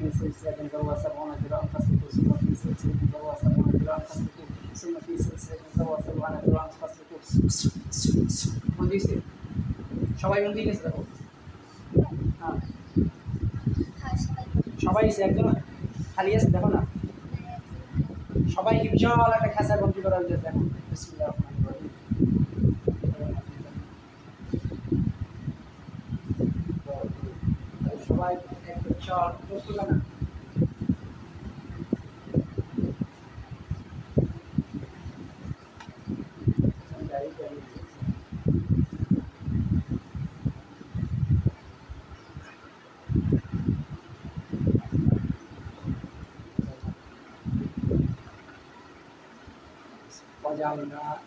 في سلسلة ذرعها 70 ذراعا فاسلكوه ثم في سلسلة ذرعها 70 ذراعا فاسلكوه ثم في سلسلة ذرعها 70 ذراعا فاسلكوه মন দিয়েছে সবাই মন দিয়ে গেছে দেখো হ্যাঁ সবাই এসে একজন খালি আছে দেখো না সবাই বিশাল একটা খাঁচা বন্দি করা হয়েছে দেখো বিসমিল্লাহির রহমানির রহিম সবাই একটা বিশাল প্রস্তুত না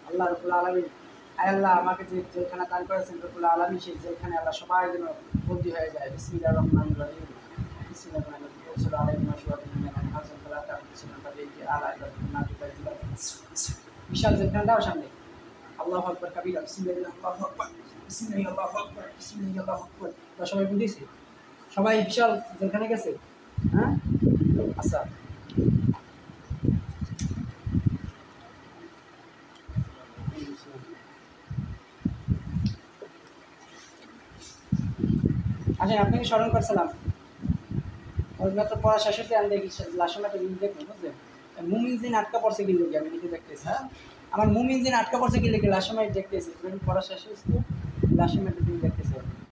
আল্লাহ রব্বুল আলামিন আল্লাহ আমাকে যে জেলখানা দান করেছেন রব্বুল আলামিন সেই জেলখানে আল্লাহ সবাই যেন বন্দী হয়ে যায় বিসমিল্লাহির রহমানির রহিম বিসমিল্লাহির রহমানির রহিম রাসূল আলাইহি ওয়াসাল্লাম হাসান সালাতা বিসমিল্লাহির তাবিয়ি আলা বিশাল জেলখানাটাও সামনে আল্লাহু আকবার কাবীরা বিসমিল্লাহির আল্লাহু আকবার বিসমিল্লাহির আল্লাহু আকবার বিসমিল্লাহির আল্লাহু আকবার সবাই বুঝিয়েছে সবাই বিশাল জেলখানে গেছে হ্যাঁ আচ্ছা আসেন আপনাকে স্মরণ করছিলাম ওইমাত্র পড়া শেষ হচ্ছে আমি দেখি লাস্টটা জিনিস দেখুন বুঝলেন মুমিন জিন আটকা পড়ছে কি লোক আমি লিখে দেখতেছি হ্যাঁ আমার মুমিন জিন আটকা পড়ছে কি লিখে লাস্ট সময় দেখতেছি পড়া শেষ হচ্ছে লাস্ট সময় দেখতেছি